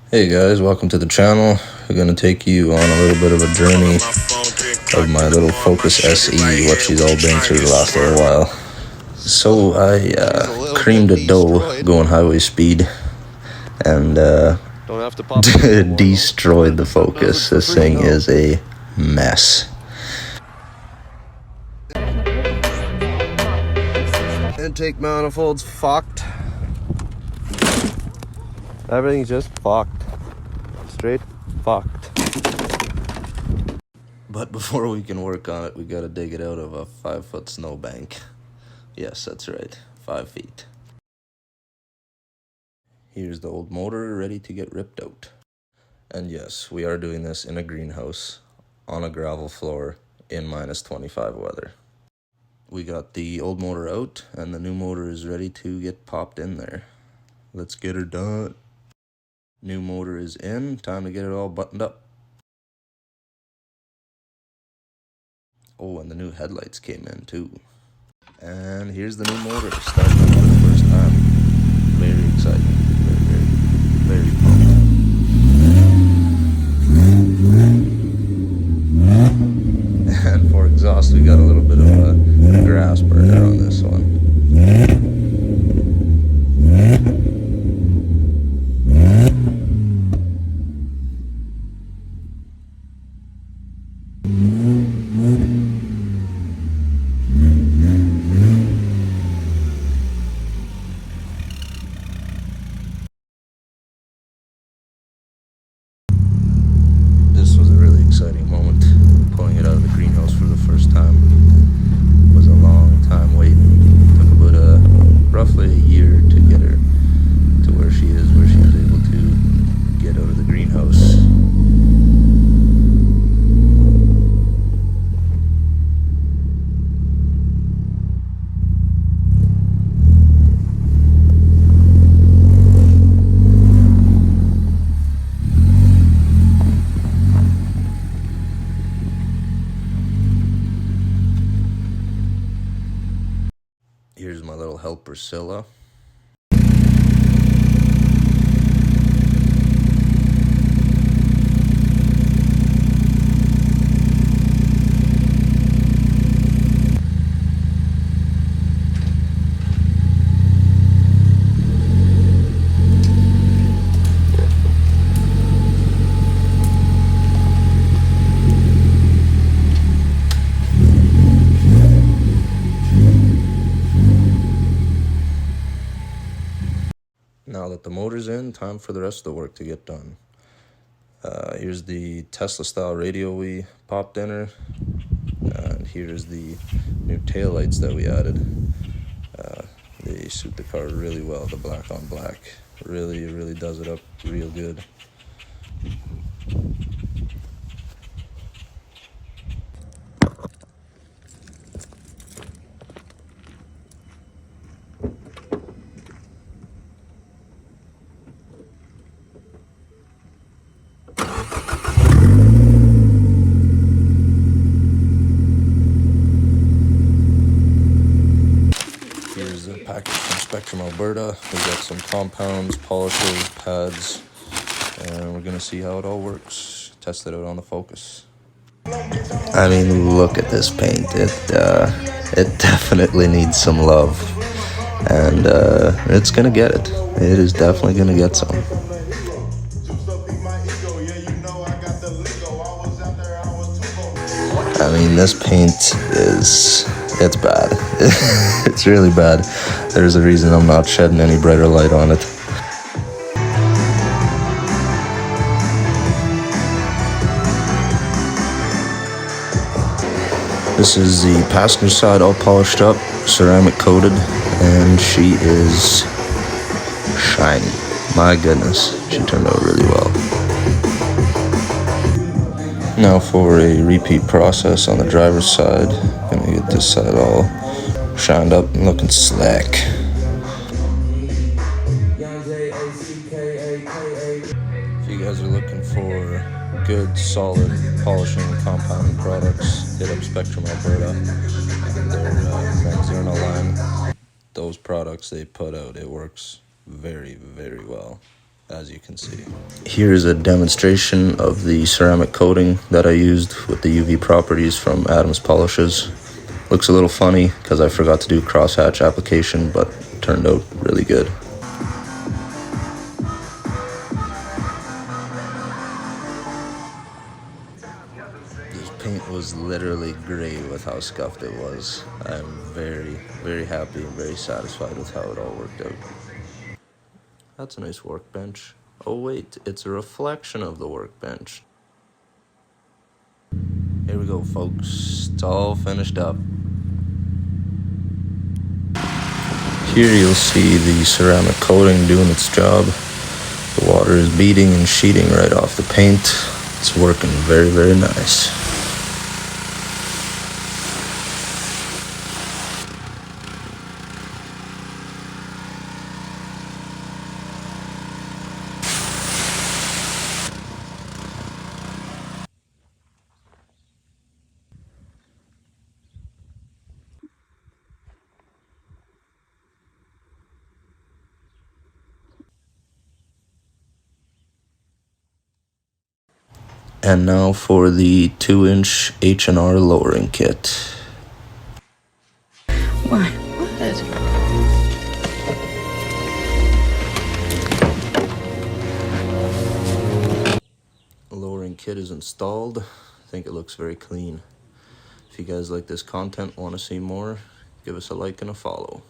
Hey guys, welcome to the channel. We're going to take you on a little bit of a journey of my little Focus SE, what she's all been through the last little while. So I creamed a dough going highway speed and destroyed the Focus. This thing is a mess. Intake manifold's fucked. Everything's just fucked. Straight fucked. But before we can work on it, we gotta dig it out of a 5-foot snowbank. Yes, that's right, 5 feet. Here's the old motor ready to get ripped out. And yes, we are doing this in a greenhouse on a gravel floor in minus 25 weather. We got the old motor out and the new motor is ready to get popped in there. Let's get her done. New motor is in, time to get it all buttoned up. Oh, and the new headlights came in too. And here's the new motor, starting up for the first time. Very exciting, very pumped. And for exhaust, we got a little bit of a grass burner on this one. This was a really exciting moment, pulling it out of the greenhouse for the first time. It was a long time waiting. It took about roughly a year to get her to where she was able to get out of the greenhouse. Here's my little helper, Scylla. Now that the motor's in, time for the rest of the work to get done. Here's the Tesla style radio we popped in her. And here's the new taillights that we added. They suit the car really well, the black on black. Really does it up real good. Here's a package from Spectrum Alberta. We got some compounds, polishers, pads, and we're gonna see how it all works. Test it out on the Focus. I mean, look at this paint. It definitely needs some love, and it's gonna get it. It is definitely gonna get some. I mean, this paint it's bad. It's really bad. There's a reason I'm not shedding any brighter light on it. This is the passenger side all polished up, ceramic coated, and she is shiny. My goodness, she turned out really well. Now for a repeat process on the driver's side. Gonna get this side all shined up and looking slick. If you guys are looking for good, solid polishing and compounding products, hit up Spectrum Alberta and their Manzerno line. Those products they put out, it works very well. as you can see. Here's a demonstration of the ceramic coating that I used with the UV properties from Adams Polishes. Looks a little funny because I forgot to do crosshatch application, but turned out really good. This paint was literally gray with how scuffed it was. I'm very, very happy and very satisfied with how it all worked out. That's a nice workbench. Oh wait, it's a reflection of the workbench. Here we go, folks. It's all finished up. Here you'll see the ceramic coating doing its job. The water is beading and sheeting right off the paint. It's working very, very nice. And now for the 2-inch H&R lowering kit. Why? What? The lowering kit is installed. I think it looks very clean. If you guys like this content, want to see more, give us a like and a follow.